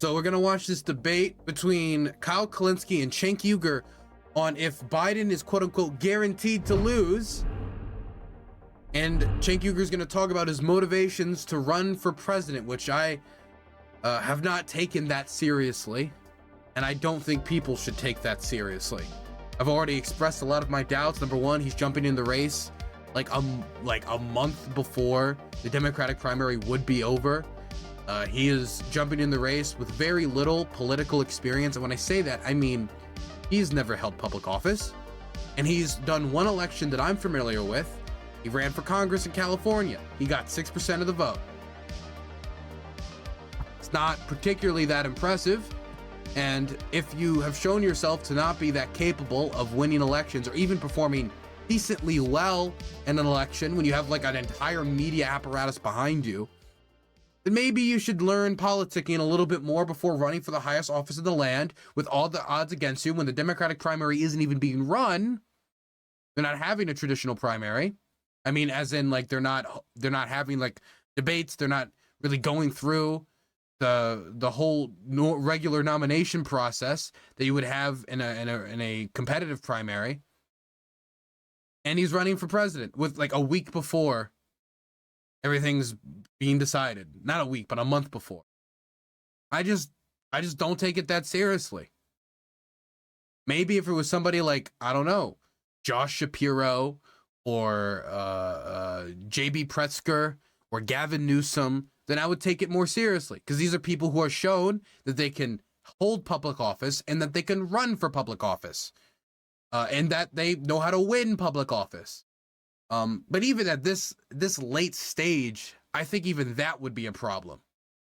So we're going to watch this debate between Kyle Kulinski and Cenk Uygur on if Biden is quote-unquote guaranteed to lose. And Cenk Uygur is going to talk about his motivations to run for president, which I have not taken that seriously. And I don't think people should take that seriously. I've already expressed a lot of my doubts. Number one, he's jumping in the race like a month before the Democratic primary would be over. He is jumping in the race with very little political experience. And when I say that, I mean, he's never held public office. And he's done one election that I'm familiar with. He ran for Congress in California. He got 6% of the vote. It's not particularly that impressive. And if you have shown yourself to not be that capable of winning elections or even performing decently well in an election when you have like an entire media apparatus behind you, then maybe you should learn politicking a little bit more before running for the highest office in the land with all the odds against you when the Democratic primary isn't even being run. They're not having a traditional primary. I mean, as in like they're not having like debates. They're not really going through the whole regular nomination process that you would have in a competitive primary. And he's running for president with like a week before everything's being decided. Not a week, but a month before. I just don't take it that seriously. Maybe if it was somebody like, I don't know, Josh Shapiro or J.B. Pritzker or Gavin Newsom, then I would take it more seriously, because these are people who are shown that they can hold public office and that they can run for public office, and that they know how to win public office. But even at this late stage, I think even that would be a problem,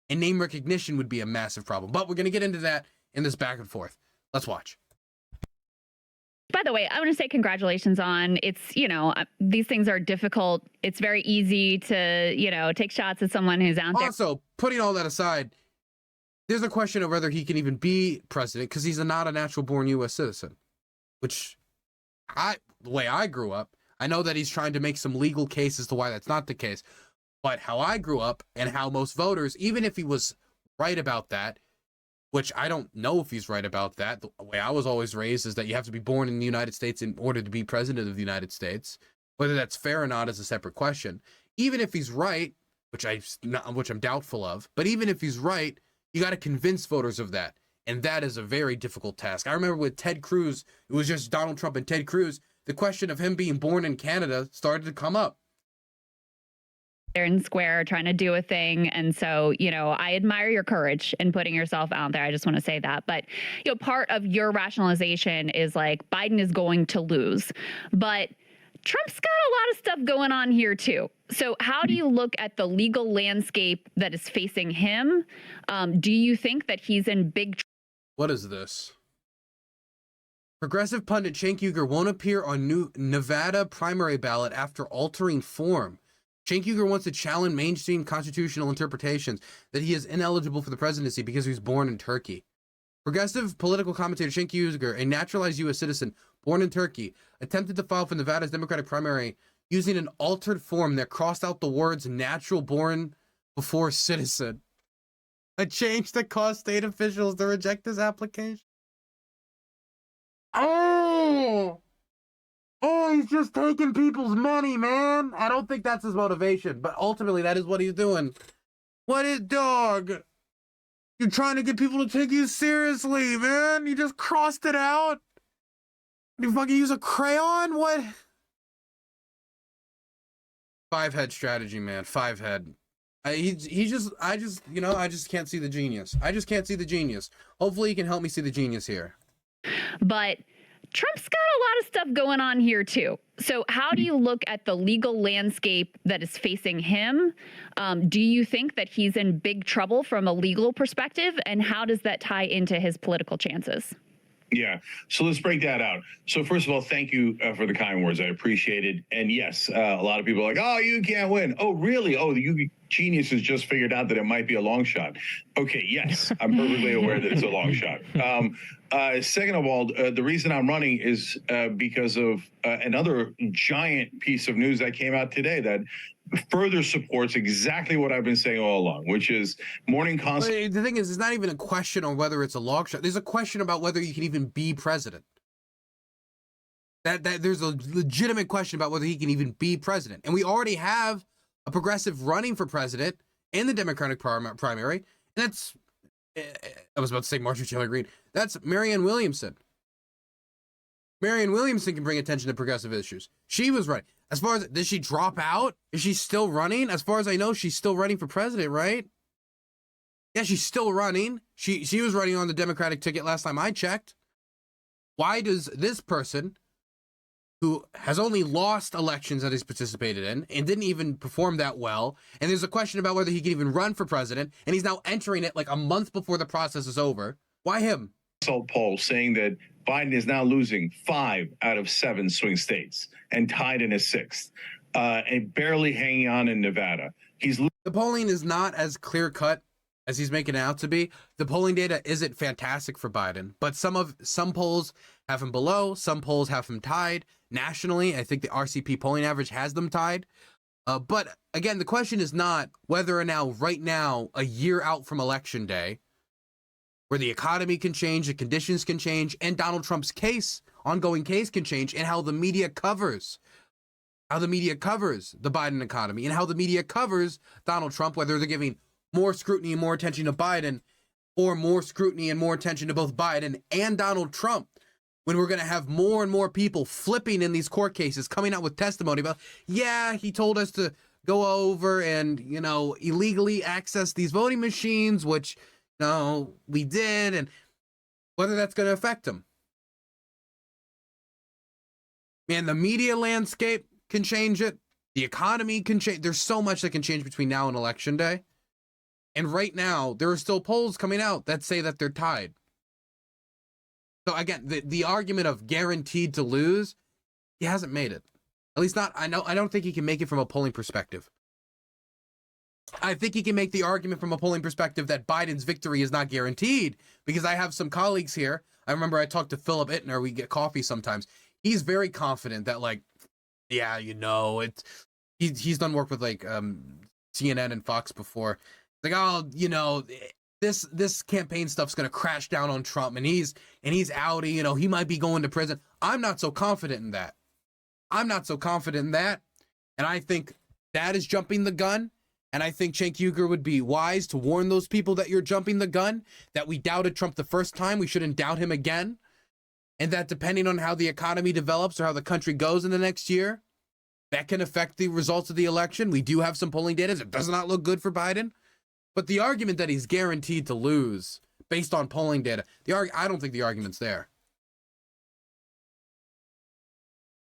and name recognition would be a massive problem. But we're going to get into that in this back and forth. Let's watch. By the way, I want to say congratulations on it's, these things are difficult. It's very easy to, take shots at someone who's out there. Also, putting all that aside, there's a question of whether he can even be president because he's not a natural born U.S. citizen, which the way I grew up, I know that he's trying to make some legal case as to why that's not the case. But how I grew up and how most voters, even if he was right about that, which I don't know if he's right about that. The way I was always raised is that you have to be born in the United States in order to be president of the United States. Whether that's fair or not is a separate question. Even if he's right, which I'm doubtful of, but even if he's right, you got to convince voters of that. And that is a very difficult task. I remember with Ted Cruz, it was just Donald Trump and Ted Cruz. The question of him being born in Canada started to come up. And square trying to do a thing. And so, I admire your courage in putting yourself out there. I just want to say that. But, part of your rationalization is like Biden is going to lose. But Trump's got a lot of stuff going on here, too. So how do you look at the legal landscape that is facing him? Do you think that he's in big trouble? What is this? Progressive pundit Cenk Uygur won't appear on new Nevada primary ballot after altering form. Cenk Uygur wants to challenge mainstream constitutional interpretations that he is ineligible for the presidency because he was born in Turkey. Progressive political commentator Cenk Uygur, a naturalized U.S. citizen born in Turkey, attempted to file for Nevada's Democratic primary using an altered form that crossed out the words natural born before citizen. A change that caused state officials to reject his application. Oh, he's just taking people's money, man. I don't think that's his motivation, but ultimately that is what he's doing. What is, dog? You're trying to get people to take you seriously, man. You just crossed it out. You fucking use a crayon? What? 5-head strategy, man. 5-head. I just can't see the genius. I just can't see the genius. Hopefully he can help me see the genius here. But Trump's got a lot of stuff going on here, too. So how do you look at the legal landscape that is facing him? Do you think that he's in big trouble from a legal perspective? And how does that tie into his political chances? Yeah. So let's break that out. So first of all, thank you for the kind words. I appreciate it. And yes, a lot of people are like, oh, you can't win. Oh, really? Oh, you geniuses just figured out that it might be a long shot. Okay, yes, I'm perfectly aware that it's a long shot. Second of all, the reason I'm running is because of another giant piece of news that came out today that further supports exactly what I've been saying all along, which is morning consult. The thing is, it's not even a question on whether it's a long shot. There's a question about whether you can even be president. That there's a legitimate question about whether he can even be president. And we already have a progressive running for president in the Democratic primary. And that's, I was about to say Marjorie Taylor Greene. That's Marianne Williamson. Marianne Williamson can bring attention to progressive issues. She was running. As far as, did she drop out? Is she still running? As far as I know, she's still running for president, right? Yeah, she's still running. She was running on the Democratic ticket last time I checked. Why does this person, who has only lost elections that he's participated in and didn't even perform that well, and there's a question about whether he can even run for president, and he's now entering it like a month before the process is over. Why him? Poll saying that Biden is now losing 5 out of 7 swing states and tied in a 6th, and barely hanging on in Nevada. The polling is not as clear cut as he's making it out to be. The polling data isn't fantastic for Biden, but some polls have him below, some polls have him tied. Nationally, I think the RCP polling average has them tied. But again, the question is not whether or now, right now, a year out from election day, where the economy can change, the conditions can change, and Donald Trump's ongoing case can change, and how the media covers the Biden economy, and how the media covers Donald Trump, whether they're giving more scrutiny and more attention to Biden, or more scrutiny and more attention to both Biden and Donald Trump, when we're going to have more and more people flipping in these court cases, coming out with testimony about, yeah, he told us to go over and, illegally access these voting machines, which, we did, and whether that's going to affect him. Man, the media landscape can change it. The economy can change. There's so much that can change between now and election day. And right now, there are still polls coming out that say that they're tied. So again, the argument of guaranteed to lose, he hasn't made it. At least not, I don't think he can make it from a polling perspective. I think he can make the argument from a polling perspective that Biden's victory is not guaranteed, because I have some colleagues here. I remember I talked to Philip Ittner. We get coffee sometimes. He's very confident that, he's done work with CNN and Fox before. This campaign stuff's going to crash down on Trump, and he's outie, he might be going to prison. I'm not so confident in that. And I think that is jumping the gun. And I think Cenk Uygur would be wise to warn those people that you're jumping the gun, that we doubted Trump the first time, we shouldn't doubt him again. And that depending on how the economy develops or how the country goes in the next year, that can affect the results of the election. We do have some polling data that does not look good for Biden. But the argument that he's guaranteed to lose based on polling data, I don't think the argument's there.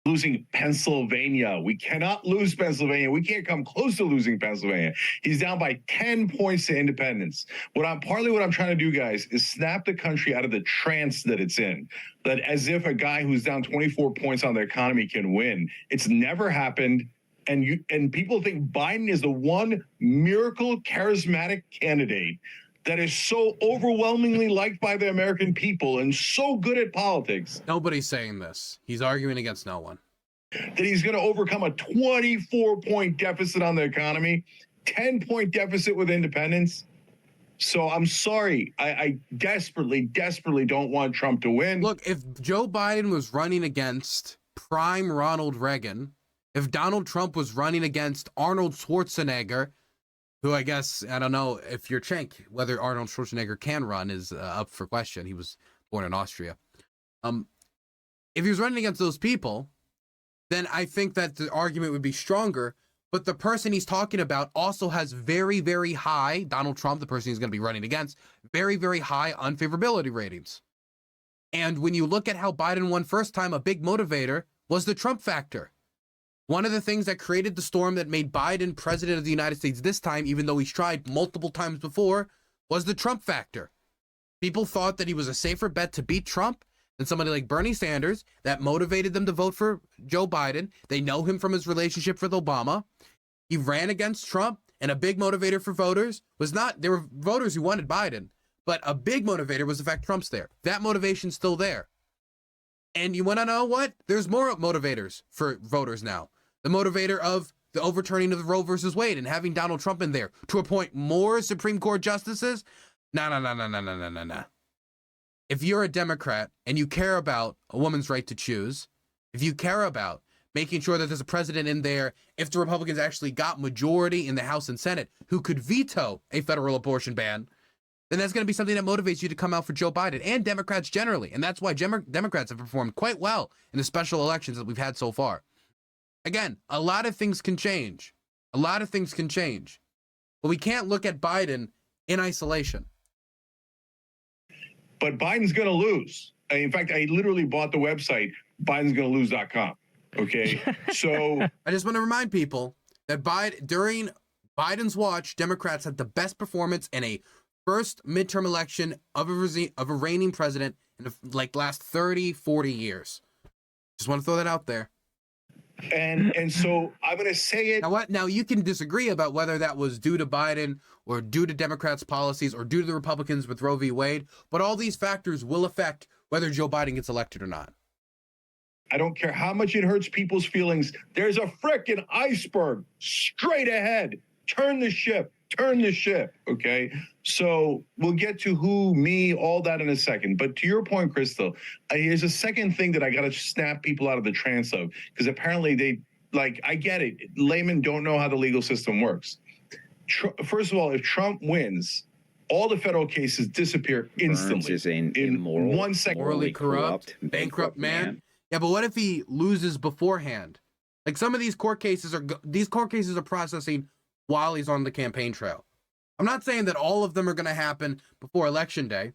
Losing Pennsylvania. We cannot lose Pennsylvania. We can't come close to losing Pennsylvania. He's down by 10 points to independence. What I'm trying to do, guys, is snap the country out of the trance that it's in. That as if a guy who's down 24 points on the economy can win. It's never happened. And people think Biden is the one miracle charismatic candidate that is so overwhelmingly liked by the American people and so good at politics. Nobody's saying this. He's arguing against no one. That he's going to overcome a 24-point deficit on the economy, 10-point deficit with independence. So I'm sorry. I desperately, desperately don't want Trump to win. Look, if Joe Biden was running against prime Ronald Reagan, if Donald Trump was running against Arnold Schwarzenegger, who I guess, I don't know if you're Cenk, whether Arnold Schwarzenegger can run is up for question. He was born in Austria. If he was running against those people, then I think that the argument would be stronger. But the person he's talking about also has very, very high, Donald Trump, the person he's going to be running against, very, very high unfavorability ratings. And when you look at how Biden won first time, a big motivator was the Trump factor. One of the things that created the storm that made Biden president of the United States this time, even though he's tried multiple times before, was the Trump factor. People thought that he was a safer bet to beat Trump than somebody like Bernie Sanders. That motivated them to vote for Joe Biden. They know him from his relationship with Obama. He ran against Trump, and a big motivator for voters was not, there were voters who wanted Biden, but a big motivator was the fact Trump's there. That motivation's still there. And you want to know what? There's more motivators for voters now. The motivator of the overturning of Roe versus Wade and having Donald Trump in there to appoint more Supreme Court justices? No. If you're a Democrat and you care about a woman's right to choose, if you care about making sure that there's a president in there, if the Republicans actually got majority in the House and Senate who could veto a federal abortion ban, then that's going to be something that motivates you to come out for Joe Biden and Democrats generally. And that's why Democrats have performed quite well in the special elections that we've had so far. Again, a lot of things can change. A lot of things can change. But we can't look at Biden in isolation. But Biden's going to lose. In fact, I literally bought the website, bidensgonalose.com. Okay, so I just want to remind people that during Biden's watch, Democrats had the best performance in a first midterm election of a reigning president in the last 30, 40 years. Just want to throw that out there. And so I'm going to say it. Now you can disagree about whether that was due to Biden or due to Democrats' policies or due to the Republicans with Roe v. Wade, but all these factors will affect whether Joe Biden gets elected or not. I don't care how much it hurts people's feelings. There's a frickin' iceberg straight ahead. Turn the ship. Okay. So we'll get to who, me, all that in a second. But to your point, Crystal, here's a second thing that I got to snap people out of the trance of, because apparently I get it. Laymen don't know how the legal system works. First of all, if Trump wins, all the federal cases disappear instantly. Is in 1 second. Morally corrupt, bankrupt man. Yeah, but what if he loses beforehand? Like some of these court cases are processing while he's on the campaign trail. I'm not saying that all of them are going to happen before Election Day,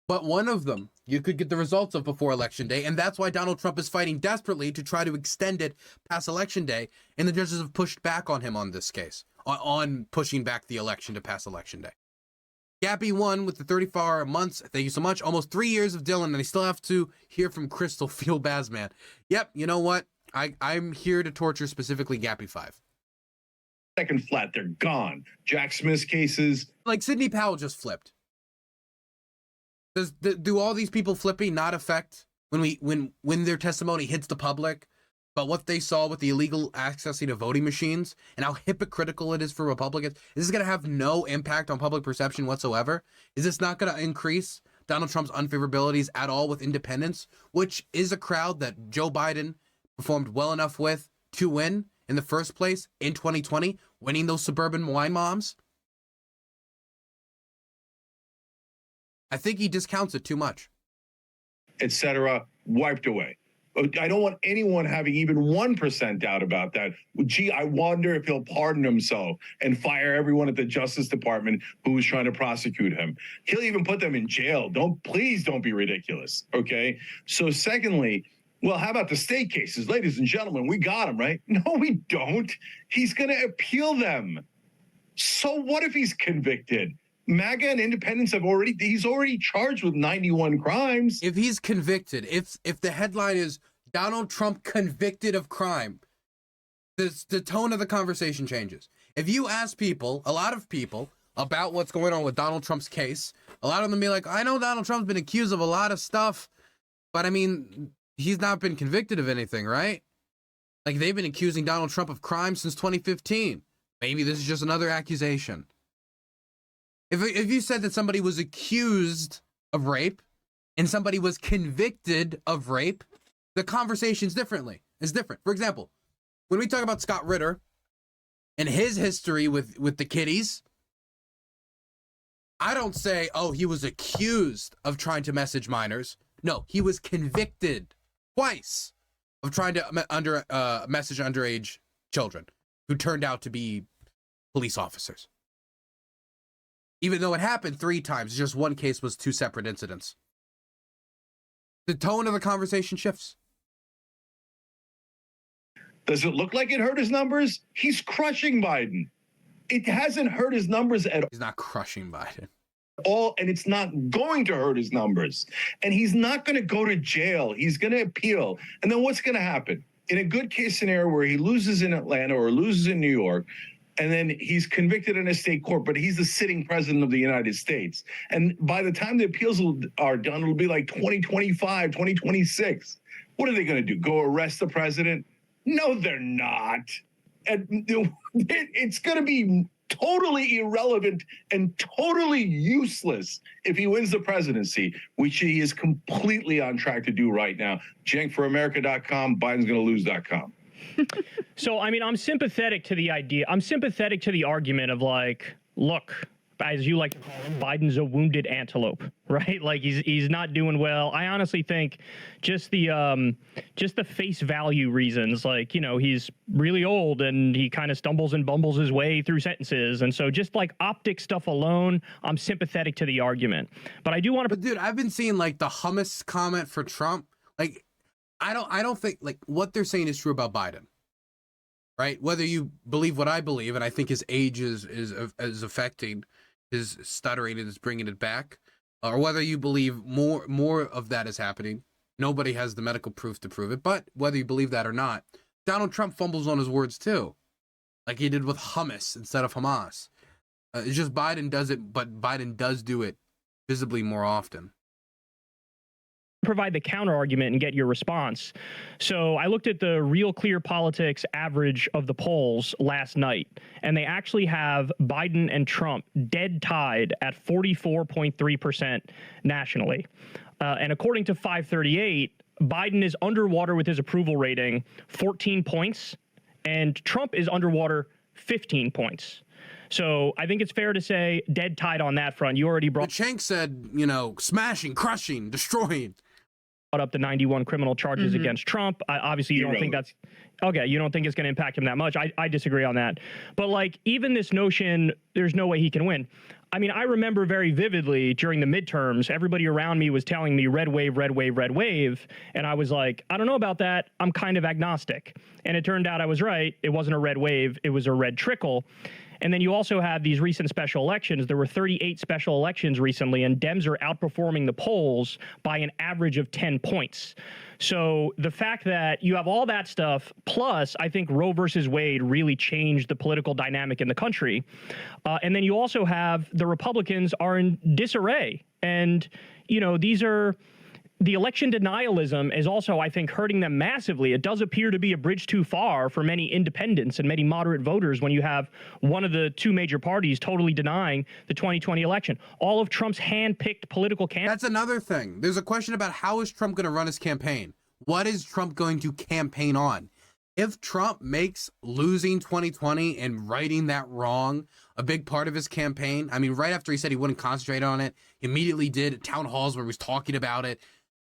but one of them you could get the results of before Election Day, and that's why Donald Trump is fighting desperately to try to extend it past Election Day, and the judges have pushed back on him on this case, on pushing back the election to past Election Day. Gappy won with the 34 months. Thank you so much. Almost 3 years of Dylan, and I still have to hear from Crystal. Feel bad, man. Yep, you know what? I'm here to torture specifically Gappy 5. Second flat, they're gone. Jack Smith's cases. Like Sidney Powell just flipped. Do all these people flipping not affect when their testimony hits the public about what they saw with the illegal accessing of voting machines and how hypocritical it is for Republicans? Is this going to have no impact on public perception whatsoever? Is this not going to increase Donald Trump's unfavorabilities at all with independents, which is a crowd that Joe Biden performed well enough with to win in the first place in 2020, winning those suburban wine moms? I think he discounts it too much. Etc. wiped away. I don't want anyone having even 1% doubt about that. Gee, I wonder if he'll pardon himself and fire everyone at the Justice Department who was trying to prosecute him. He'll even put them in jail. Please don't be ridiculous. Okay. So secondly, well, how about the state cases? Ladies and gentlemen, we got him, right? No, we don't. He's going to appeal them. So what if he's convicted? MAGA and independents he's already charged with 91 crimes. If he's convicted, if the headline is Donald Trump convicted of crime, the tone of the conversation changes. If you ask people, a lot of people, about what's going on with Donald Trump's case, a lot of them be like, I know Donald Trump's been accused of a lot of stuff, but I mean, he's not been convicted of anything, right? Like, they've been accusing Donald Trump of crime since 2015. Maybe this is just another accusation. If you said that somebody was accused of rape and somebody was convicted of rape, the conversation's different. For example, when we talk about Scott Ritter and his history with the kiddies, I don't say, oh, he was accused of trying to message minors. No, he was convicted twice of trying to message underage children who turned out to be police officers. Even though it happened 3 times, just one case was 2 separate incidents. The tone of the conversation shifts. Does it look like it hurt his numbers? He's crushing Biden. It hasn't hurt his numbers at He's not crushing Biden. all, and it's not going to hurt his numbers. And he's not going to go to jail. He's going to appeal. And then what's going to happen? In a good case scenario where he loses in Atlanta or loses in New York, and then he's convicted in a state court, but he's the sitting president of the United States. And by the time the appeals are done, it'll be like 2025, 2026. What are they going to do? Go arrest the president? No, they're not. And it's going to be totally irrelevant and totally useless if he wins the presidency, which he is completely on track to do right now. JenkForAmerica.com, Biden's going to lose.com. So, I mean, I'm sympathetic to the idea. I'm sympathetic to the argument of like, look, as you like to call him, Biden's a wounded antelope, right? Like he's not doing well. I honestly think just the face value reasons, like, you know, he's really old and he kind of stumbles and bumbles his way through sentences. And so just like optic stuff alone, I'm sympathetic to the argument. But I do want to. But dude, I've been seeing like the hummus comment for Trump. Like, I don't think like what they're saying is true about Biden. Right? Whether you believe what I believe, and I think his age is affecting his stuttering and is bringing it back, or whether you believe more of that is happening. Nobody has the medical proof to prove it, but whether you believe that or not, Donald Trump fumbles on his words too, like he did with hummus instead of Hamas. It's just Biden does it, but Biden does do it visibly more often. Provide the counter argument and get your response. So I looked at the Real Clear Politics average of the polls last night, and they actually have Biden and Trump dead tied at 44.3% nationally. And according to 538, Biden is underwater with his approval rating 14 points, and Trump is underwater 15 points. So I think it's fair to say dead tied on that front. You already brought. But Cenk said, you know, smashing, crushing, destroying. Up the 91 criminal charges against Trump. Obviously, you don't think that's okay. You don't think it's going to impact him that much. I disagree on that. But like, even this notion, there's no way he can win. I mean, I remember very vividly during the midterms, everybody around me was telling me red wave, red wave, red wave. And I was like, I don't know about that. I'm kind of agnostic. And it turned out I was right. It wasn't a red wave. It was a red trickle. And then you also have these recent special elections. There were 38 special elections recently, and Dems are outperforming the polls by an average of 10 points. So the fact that you have all that stuff, plus I think Roe versus Wade really changed the political dynamic in the country. And then you also have the Republicans are in disarray. And, you know, the election denialism is also, I think, hurting them massively. It does appear to be a bridge too far for many independents and many moderate voters when you have one of the two major parties totally denying the 2020 election. All of Trump's hand-picked political candidates. That's another thing. There's a question about how is Trump going to run his campaign? What is Trump going to campaign on? If Trump makes losing 2020 and righting that wrong a big part of his campaign, I mean, right after he said he wouldn't concentrate on it, he immediately did town halls where he was talking about it.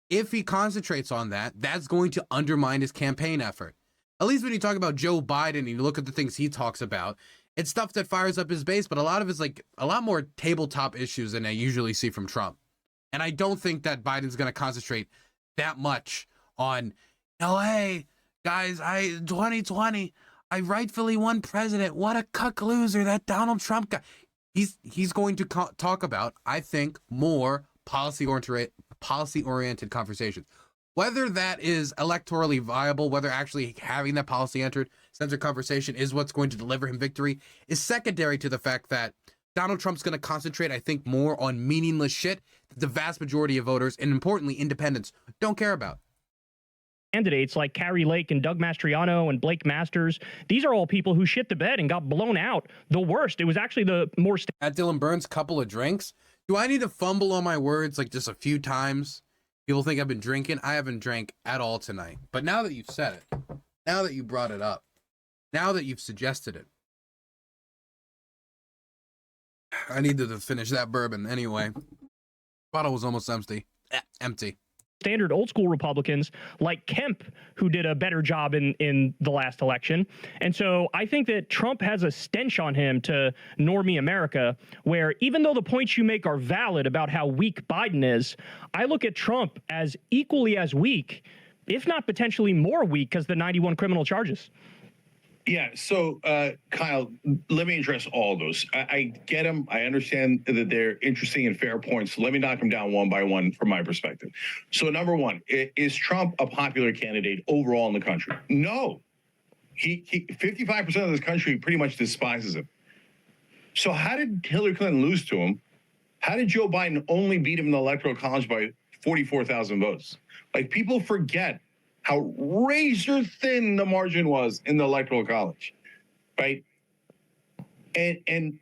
If he concentrates on that, that's going to undermine his campaign effort. At least when you talk about Joe Biden and you look at the things he talks about, it's stuff that fires up his base, but a lot of it's like a lot more tabletop issues than I usually see from Trump. And I don't think that Biden's going to concentrate that much on, oh, hey, guys, 2020, I rightfully won president. What a cuck loser, that Donald Trump guy. He's going to talk about, I think, more policy-oriented conversations. Whether that is electorally viable, whether actually having that policy-centered conversation is what's going to deliver him victory, is secondary to the fact that Donald Trump's going to concentrate, I think, more on meaningless shit that the vast majority of voters, and importantly, independents, don't care about. Candidates like Carrie Lake and Doug Mastriano and Blake Masters, these are all people who shit the bed and got blown out the worst. It was actually the more... At Dylan Burns, couple of drinks. Do I need to fumble on my words like just a few times? People think I've been drinking. I haven't drank at all tonight. But now that you've said it, now that you brought it up, now that you've suggested it, I need to finish that bourbon anyway. Bottle was almost empty. Standard old school Republicans like Kemp, who did a better job in the last election. And so I think that Trump has a stench on him to normie America, where even though the points you make are valid about how weak Biden is, I look at Trump as equally as weak, if not potentially more weak, because the 91 criminal charges. Yeah. So, Kyle, let me address all those. I get them. I understand that they're interesting and fair points. So let me knock them down one by one from my perspective. So, number one, is Trump a popular candidate overall in the country? No. He 55% of this country pretty much despises him. So how did Hillary Clinton lose to him? How did Joe Biden only beat him in the Electoral College by 44,000 votes? Like, people forget how razor thin the margin was in the Electoral College, right? And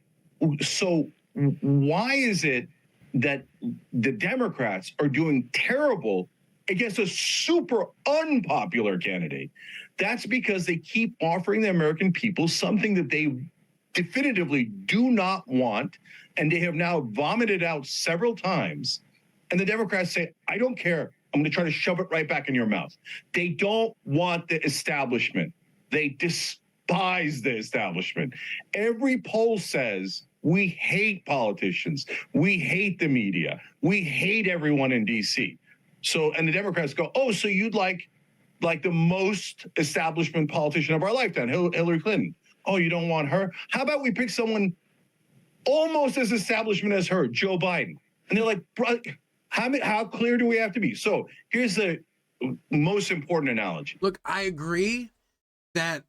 so why is it that the Democrats are doing terrible against a super unpopular candidate? That's because they keep offering the American people something that they definitively do not want, and they have now vomited out several times. And the Democrats say, I don't care. I'm going to try to shove it right back in your mouth. They don't want the establishment. They despise the establishment. Every poll says we hate politicians. We hate the media. We hate everyone in D.C. So, and the Democrats go, oh, so you'd like the most establishment politician of our lifetime, Hillary Clinton. Oh, you don't want her? How about we pick someone almost as establishment as her, Joe Biden? And they're like, how clear do we have to be? So here's the most important analogy. Look, I agree that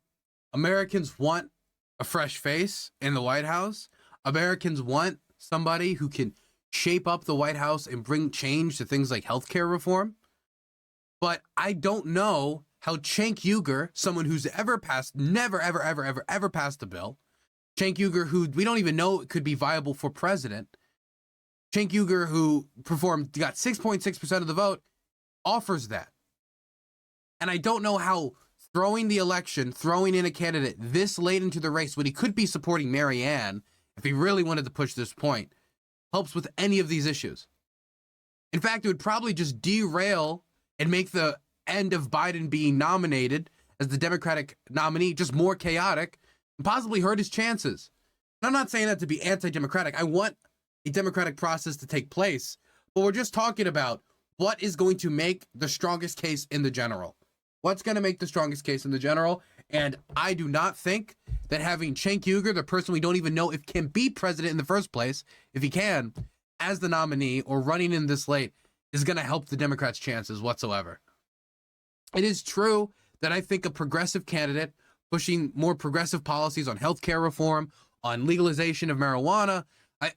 Americans want a fresh face in the White House. Americans want somebody who can shape up the White House and bring change to things like healthcare reform. But I don't know how Cenk Uygur, someone who's ever passed, never, ever passed a bill, Cenk Uygur, who we don't even know could be viable for president, Cenk Uygur, who got 6.6% of the vote, offers that. And I don't know how throwing the election, throwing in a candidate this late into the race when he could be supporting Marianne, if he really wanted to push this point, helps with any of these issues. In fact, it would probably just derail and make the end of Biden being nominated as the Democratic nominee just more chaotic and possibly hurt his chances. And I'm not saying that to be anti-democratic. I want a democratic process to take place, but we're just talking about what is going to make the strongest case in the general. What's going to make the strongest case in the general? And I do not think that having Cenk Uygur, the person we don't even know if can be president in the first place, if he can, as the nominee or running in this late, is going to help the Democrats' chances whatsoever. It is true that I think a progressive candidate pushing more progressive policies on healthcare reform, on legalization of marijuana,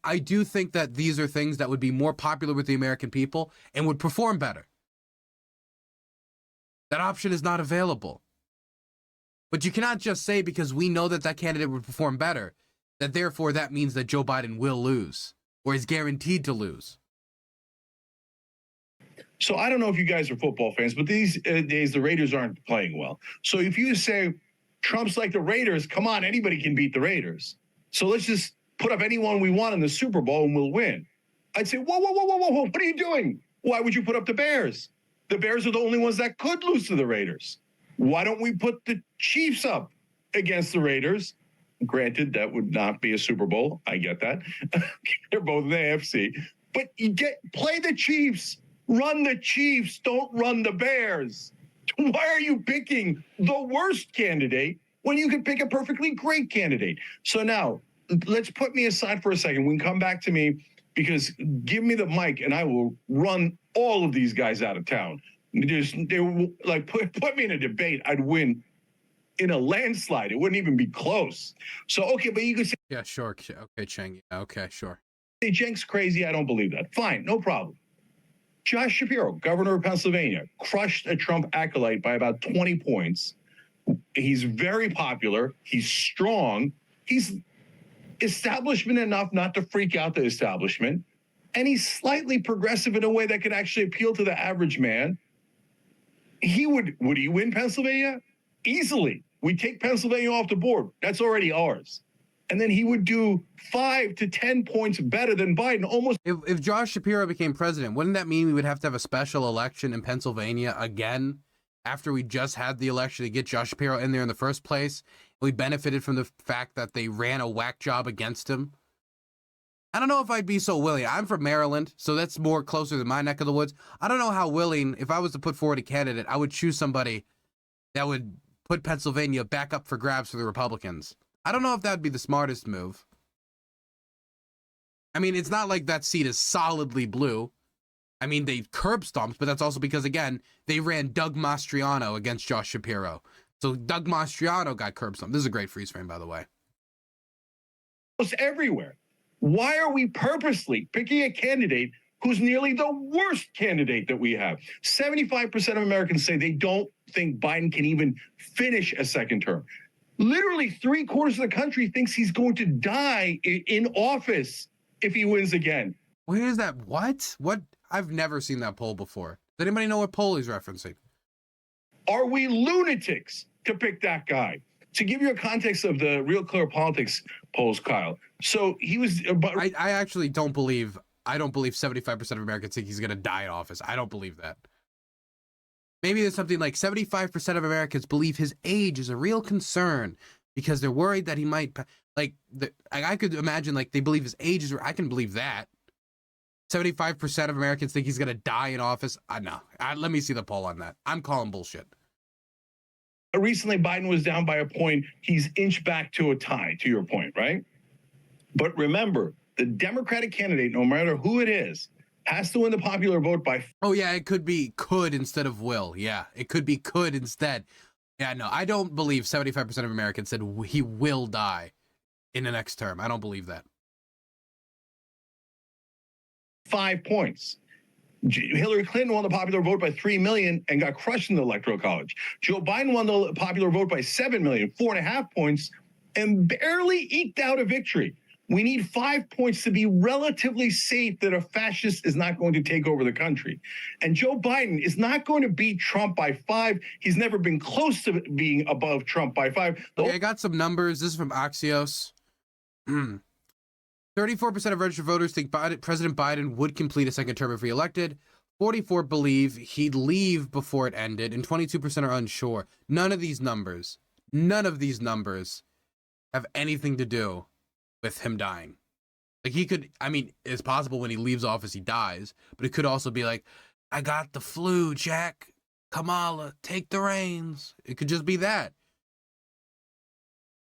I do think that these are things that would be more popular with the American people and would perform better. That option is not available. But you cannot just say because we know that that candidate would perform better, that therefore that means that Joe Biden will lose or is guaranteed to lose. So I don't know if you guys are football fans, but these days the Raiders aren't playing well. So if you say Trump's like the Raiders, come on, anybody can beat the Raiders. So let's just put up anyone we want in the Super Bowl and we'll win. I'd say, whoa, what are you doing? Why would you put up the Bears? The Bears are the only ones that could lose to the Raiders. Why don't we put the Chiefs up against the Raiders? Granted, that would not be a Super Bowl. I get that. They're both in the AFC. But play the Chiefs. Run the Chiefs. Don't run the Bears. Why are you picking the worst candidate when you could pick a perfectly great candidate? So now, let's put me aside for a second. We can come back to me because give me the mic and I will run all of these guys out of town. They like put me in a debate. I'd win in a landslide. It wouldn't even be close. So, okay, but you could say, yeah, sure. Okay, Cenk. Okay, sure. Hey, Cenk's crazy. I don't believe that. Fine, no problem. Josh Shapiro, governor of Pennsylvania, crushed a Trump acolyte by about 20 points. He's very popular. He's strong. He's establishment enough not to freak out the establishment. And he's slightly progressive in a way that could actually appeal to the average man. Would he win Pennsylvania? Easily. We take Pennsylvania off the board. That's already ours. And then he would do 5 to 10 points better than Biden. Almost. If Josh Shapiro became president, wouldn't that mean we would have to have a special election in Pennsylvania again after we just had the election to get Josh Shapiro in there in the first place? We benefited from the fact that they ran a whack job against him. I don't know if I'd be so willing. I'm from Maryland, so that's more closer to my neck of the woods. I don't know how willing, if I was to put forward a candidate, I would choose somebody that would put Pennsylvania back up for grabs for the Republicans. I don't know if that would be the smartest move. I mean, it's not like that seat is solidly blue. I mean, they curb stomped, but that's also because, again, they ran Doug Mastriano against Josh Shapiro. So Doug Mastriano got curb stomped. This is a great freeze frame, by the way. Everywhere. Why are we purposely picking a candidate who's nearly the worst candidate that we have. 75% of Americans say they don't think Biden can even finish a second term. Literally 3/4 of the country thinks he's going to die in office if he wins again. Where is that? What? I've never seen that poll before. Does anybody know what poll he's referencing? Are we lunatics to pick that guy? To give you a context of the Real Clear Politics polls, Kyle. So he was. I actually don't believe. I don't believe 75% of Americans think he's going to die in office. I don't believe that. Maybe there's something like 75% of Americans believe his age is a real concern because they're worried that he might, I could imagine like they believe his age is, I can believe that. 75% of Americans think he's going to die in office. No, let me see the poll on that. I'm calling bullshit. Recently, Biden was down by a point. He's inched back to a tie, to your point, right? But remember, the Democratic candidate, no matter who it is, has to win the popular vote by. Oh, yeah, it could be could instead of will. Yeah, it could be could instead. Yeah, no, I don't believe 75% of Americans said he will die in the next term. I don't believe that. 5 points. Hillary Clinton won the popular vote by 3 million and got crushed in the Electoral College. Joe Biden won the popular vote by 7 million, 4.5 points, and barely eked out a victory. We need 5 points to be relatively safe that a fascist is not going to take over the country. And Joe Biden is not going to beat Trump by 5. He's never been close to being above Trump by 5. Okay, I got some numbers. This is from Axios. 34% of registered voters think President Biden would complete a second term if reelected. 44% believe he'd leave before it ended, and 22% are unsure. None of these numbers have anything to do with him dying. Like he could, I mean, it's possible when he leaves office he dies, but it could also be like, I got the flu, Jack. Kamala, take the reins. It could just be that.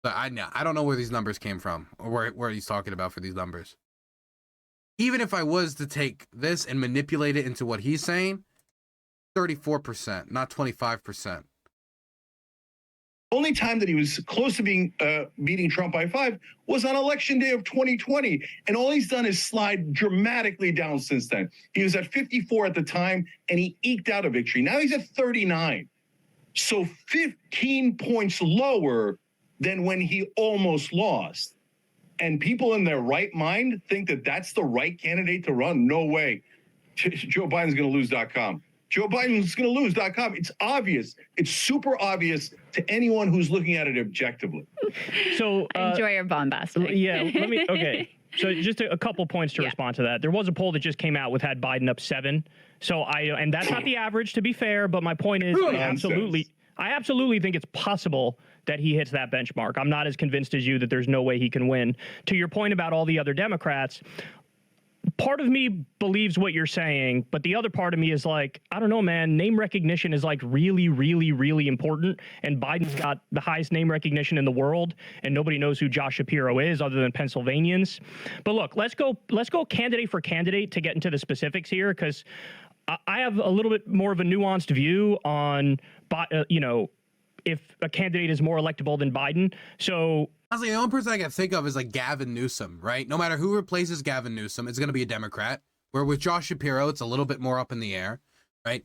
But I don't know where these numbers came from or where he's talking about for these numbers. Even if I was to take this and manipulate it into what he's saying, 34%, not 25%. Only time that he was close to beating Trump by 5 was on election day of 2020. And all he's done is slide dramatically down since then. He was at 54 at the time, and he eked out a victory. Now he's at 39. So 15 points lower than when he almost lost. And people in their right mind think that that's the right candidate to run. No way. Joe Biden's going to lose.com. Joe Biden's going to lose.com. It's obvious. It's super obvious to anyone who's looking at it objectively. So enjoy your bombastic. Yeah, okay. So just a couple points to respond to that. There was a poll that just came out with had Biden up 7. So and that's not the average, to be fair, but my point is I absolutely think it's possible that he hits that benchmark. I'm not as convinced as you that there's no way he can win. To your point about all the other Democrats, part of me believes what you're saying, but the other part of me is like, I don't know, man, name recognition is like really, really, really important. And Biden's got the highest name recognition in the world, and nobody knows who Josh Shapiro is other than Pennsylvanians. But look, let's go candidate for candidate to get into the specifics here, because I have a little bit more of a nuanced view on, if a candidate is more electable than Biden. So honestly, the only person I can think of is like Gavin Newsom, right? No matter who replaces Gavin Newsom, it's going to be a Democrat. Where with Josh Shapiro, it's a little bit more up in the air, right?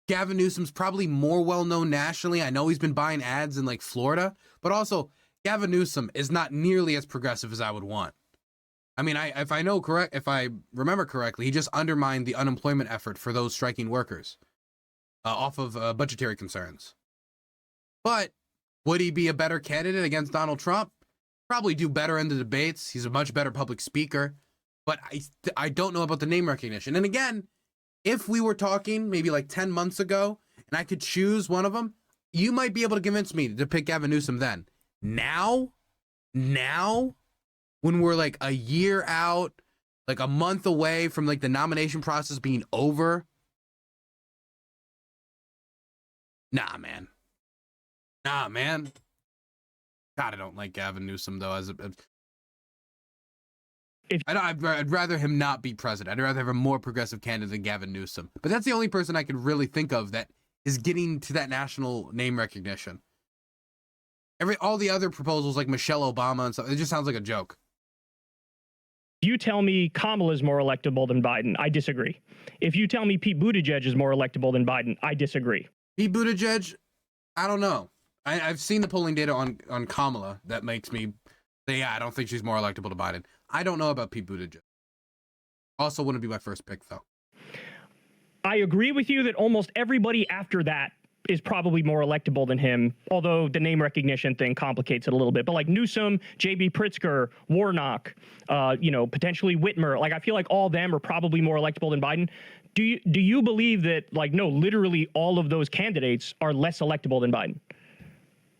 Gavin Newsom's probably more well-known nationally. I know he's been buying ads in like Florida, but also Gavin Newsom is not nearly as progressive as I would want. I mean, if I remember correctly, he just undermined the unemployment effort for those striking workers off of budgetary concerns. But would he be a better candidate against Donald Trump? Probably do better in the debates. He's a much better public speaker. But I don't know about the name recognition. And again, if we were talking maybe like 10 months ago and I could choose one of them, you might be able to convince me to pick Gavin Newsom then. Now, when we're like a year out, like a month away from like the nomination process being over. Nah, man. God, I don't like Gavin Newsom though. I'd rather him not be president. I'd rather have a more progressive candidate than Gavin Newsom. But that's the only person I could really think of that is getting to that national name recognition. All the other proposals like Michelle Obama and stuff, it just sounds like a joke. You tell me Kamala is more electable than Biden, I disagree. If you tell me Pete Buttigieg is more electable than Biden, I disagree. Pete Buttigieg, I don't know. I've seen the polling data on Kamala that makes me say, yeah, I don't think she's more electable to Biden. I don't know about Pete Buttigieg. Also wouldn't be my first pick, though. I agree with you that almost everybody after that is probably more electable than him, although the name recognition thing complicates it a little bit. But like Newsom, J.B. Pritzker, Warnock, potentially Whitmer, like I feel like all of them are probably more electable than Biden. Do you believe that, like, no, literally all of those candidates are less electable than Biden?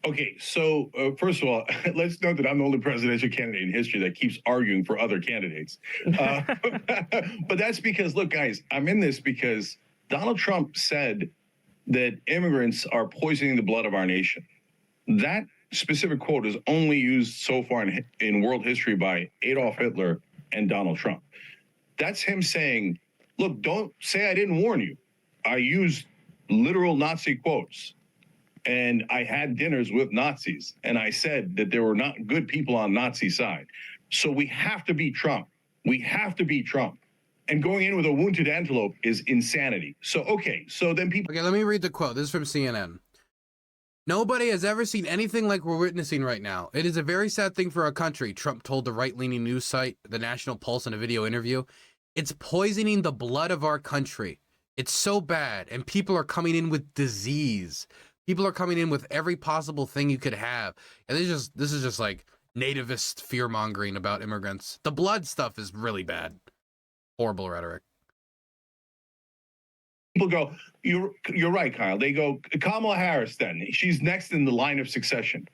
Okay, so first of all, let's note that I'm the only presidential candidate in history that keeps arguing for other candidates. But that's because, look, guys, I'm in this because Donald Trump said that immigrants are poisoning the blood of our nation. That specific quote is only used so far in world history by Adolf Hitler and Donald Trump. That's him saying, look, don't say I didn't warn you. I used literal Nazi quotes. And I had dinners with Nazis, and I said that there were not good people on Nazi side. So we have to beat Trump. We have to beat Trump. And going in with a wounded antelope is insanity. So, okay, so then people... Okay, let me read the quote. This is from CNN. Nobody has ever seen anything like we're witnessing right now. It is a very sad thing for our country, Trump told the right-leaning news site, The National Pulse, in a video interview. It's poisoning the blood of our country. It's so bad, and people are coming in with disease. People are coming in with every possible thing you could have. And this is just like nativist fear-mongering about immigrants. The blood stuff is really bad. Horrible rhetoric. People go, you're right, Kyle. They go, Kamala Harris then. She's next in the line of succession.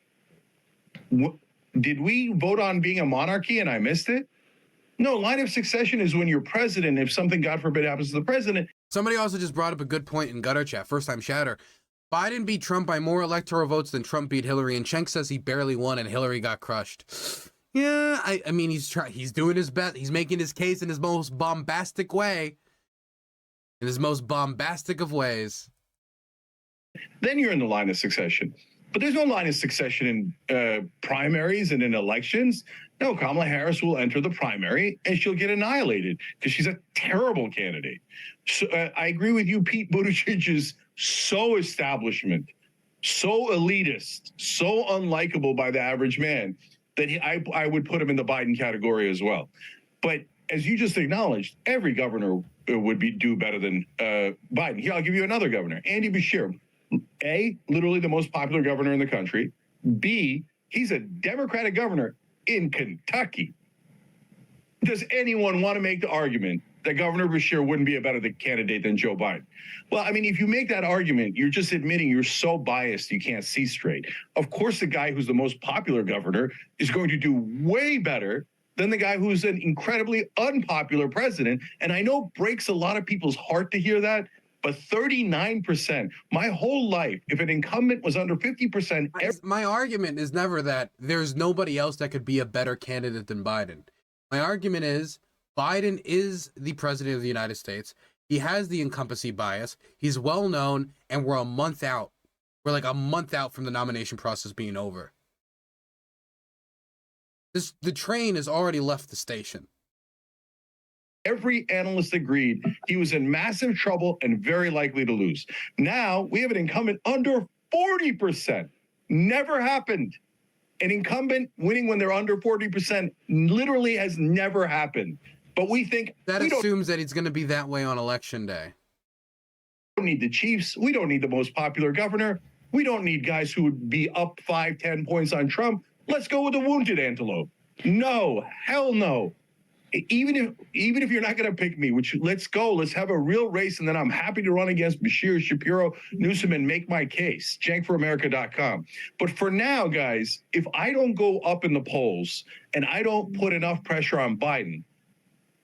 Did we vote on being a monarchy and I missed it? No, line of succession is when you're president. If something, God forbid, happens to the president. Somebody also just brought up a good point in Gutter Chat. First time shatter. Biden beat Trump by more electoral votes than Trump beat Hillary, and Cenk says he barely won and Hillary got crushed. Yeah, I mean, he's doing his best. He's making his case in his most bombastic way. In his most bombastic of ways. Then you're in the line of succession. But there's no line of succession in primaries and in elections. No, Kamala Harris will enter the primary and she'll get annihilated because she's a terrible candidate. So I agree with you. Pete Buttigieg is so establishment, so elitist, so unlikable by the average man that I would put him in the Biden category as well. But as you just acknowledged, every governor would do better than Biden. Here, I'll give you another governor, Andy Beshear. A, literally the most popular governor in the country. B, he's a Democratic governor in Kentucky. Does anyone want to make the argument that Governor Beshear wouldn't be a better candidate than Joe Biden? Well, I mean, if you make that argument, you're just admitting you're so biased you can't see straight. Of course, the guy who's the most popular governor is going to do way better than the guy who's an incredibly unpopular president. And I know it breaks a lot of people's heart to hear that, but 39%, my whole life, if an incumbent was under 50%. My argument is never that there's nobody else that could be a better candidate than Biden. My argument is Biden is the president of the United States. He has the incumbency bias. He's well known, and we're a month out. We're like a month out from the nomination process being over. The train has already left the station. Every analyst agreed he was in massive trouble and very likely to lose. Now we have an incumbent under 40%. Never happened. An incumbent winning when they're under 40% literally has never happened. But we think that assumes that he's going to be that way on election day. We don't need the Chiefs. We don't need the most popular governor. We don't need guys who would be up 5-10 points on Trump. Let's go with a wounded antelope. No, hell no. Even if you're not going to pick me, which let's go, let's have a real race, and then I'm happy to run against Beshear, Shapiro, Newsom, and make my case. JankForAmerica.com. But for now, guys, if I don't go up in the polls and I don't put enough pressure on Biden,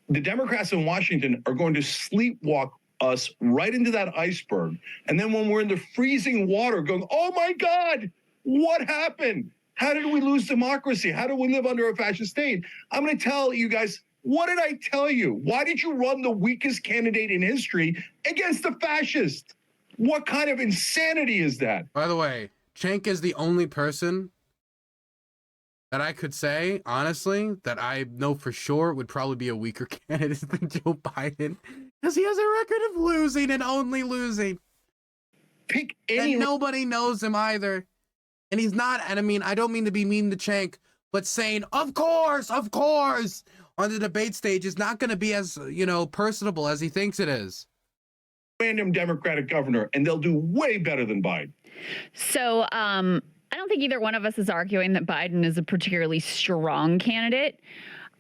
the Democrats in Washington are going to sleepwalk us right into that iceberg. And then when we're in the freezing water going, oh my God, what happened? How did we lose democracy? How do we live under a fascist state? I'm going to tell you guys, what did I tell you? Why did you run the weakest candidate in history against the fascist? What kind of insanity is that? By the way, Cenk is the only person that I could say, honestly, that I know for sure would probably be a weaker candidate than Joe Biden, because he has a record of losing and only losing. Pick any. And nobody knows him either. And he's not, and I mean, I don't mean to be mean to Cenk, but saying, of course, on the debate stage is not going to be as, personable as he thinks it is. Random Democratic governor, and they'll do way better than Biden. So, I don't think either one of us is arguing that Biden is a particularly strong candidate.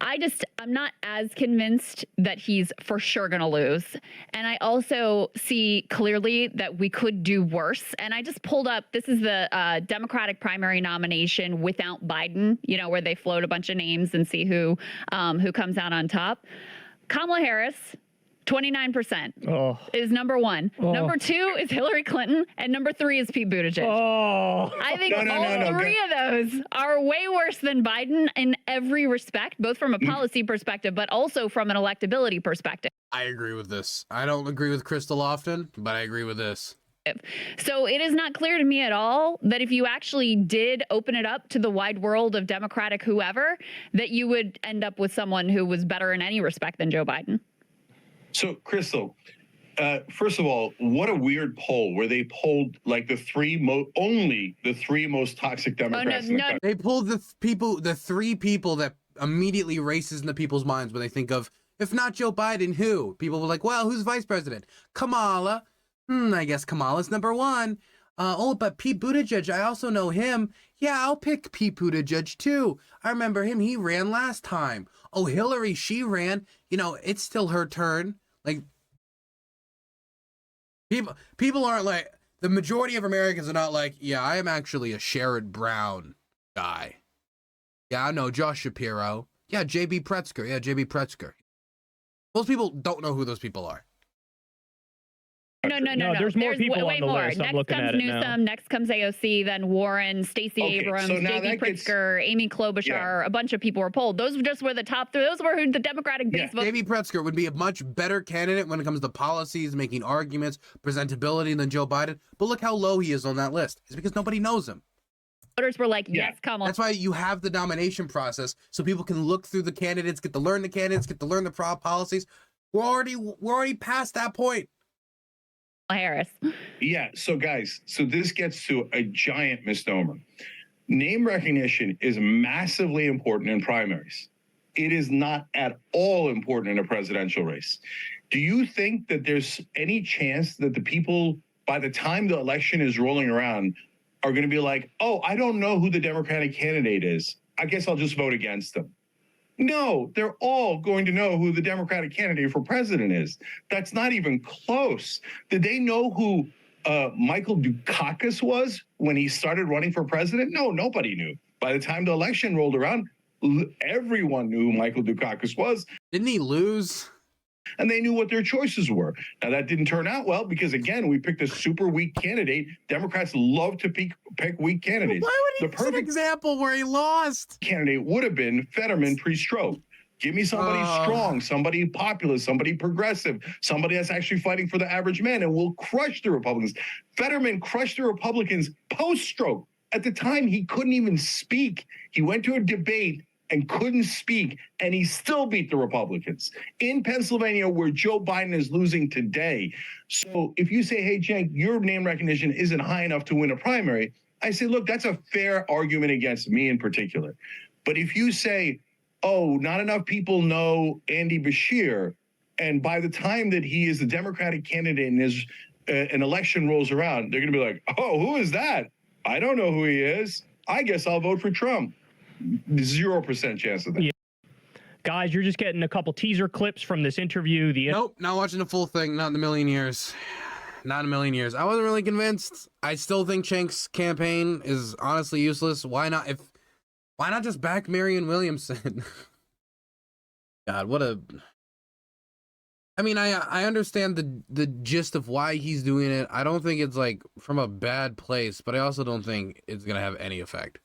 I'm not as convinced that he's for sure going to lose. And I also see clearly that we could do worse. And I just pulled up, this is the Democratic primary nomination without Biden, where they float a bunch of names and see who comes out on top. Kamala Harris, 29% is number one. Number two is Hillary Clinton, and number three is Pete Buttigieg. I think all three of those are way worse than Biden in every respect, both from a policy perspective, but also from an electability perspective. I agree with this. I don't agree with Crystal often, but I agree with this. So it is not clear to me at all that if you actually did open it up to the wide world of Democratic whoever, that you would end up with someone who was better in any respect than Joe Biden. So, Crystal, first of all, what a weird poll where they polled like the three most toxic Democrats in the country. They pulled the three people that immediately races into people's minds when they think of, if not Joe Biden, who? People were like, well, who's vice president? Kamala. I guess Kamala's number one. But Pete Buttigieg, I also know him. Yeah, I'll pick Pete Buttigieg too. I remember him. He ran last time. Oh, Hillary, she ran. It's still her turn. Like, people aren't like, the majority of Americans are not like, yeah, I am actually a Sherrod Brown guy. Yeah, I know Josh Shapiro. Yeah, J.B. Pritzker. Yeah, J.B. Pritzker. Most people don't know who those people are. No. There's more people way on the more. list. Next I'm looking comes at it Newsom, now. next comes AOC, then Warren, Stacey Abrams, so now J.B. Pritzker, Amy Klobuchar, a bunch of people were polled. Those just were the top three. Those were who the Democratic base voted. J.B. Pritzker would be a much better candidate when it comes to policies, making arguments, presentability than Joe Biden. But look how low he is on that list. It's because nobody knows him. Voters were like, yes, Kamala. That's why you have the nomination process, so people can look through the candidates, get to learn the candidates, get to learn the policies. We're already past that point. Harris. Yeah. So guys, this gets to a giant misnomer. Name recognition is massively important in primaries. It is not at all important in a presidential race. Do you think that there's any chance that the people, by the time the election is rolling around, are going to be like, oh, I don't know who the Democratic candidate is. I guess I'll just vote against them. No, they're all going to know who the Democratic candidate for president is. That's not even close. Did they know who Michael Dukakis was when he started running for president? No, nobody knew. By the time the election rolled around, everyone knew who Michael Dukakis was. Didn't he lose? And they knew what their choices were. Now, that didn't turn out well because, again, we picked a super weak candidate. Democrats love to pick weak candidates. Why would he use an example where he lost? Candidate would have been Fetterman pre-stroke. Give me somebody strong, somebody populist, somebody progressive, somebody that's actually fighting for the average man, and will crush the Republicans. Fetterman crushed the Republicans post-stroke. At the time, he couldn't even speak. He went to a debate and couldn't speak, and he still beat the Republicans. In Pennsylvania, where Joe Biden is losing today. So if you say, hey, Cenk, your name recognition isn't high enough to win a primary, I say, look, that's a fair argument against me in particular. But if you say, oh, not enough people know Andy Beshear, and by the time that he is the Democratic candidate and an election rolls around, they're going to be like, oh, who is that? I don't know who he is. I guess I'll vote for Trump. 0% chance of that. Yeah. Guys, you're just getting a couple teaser clips from this interview. Nope, not watching the full thing. Not in a million years. Not in a million years. I wasn't really convinced. I still think Cenk's campaign is honestly useless. Why not just back Marianne Williamson? God, what a... I mean, I understand the gist of why he's doing it. I don't think it's like from a bad place, but I also don't think it's going to have any effect.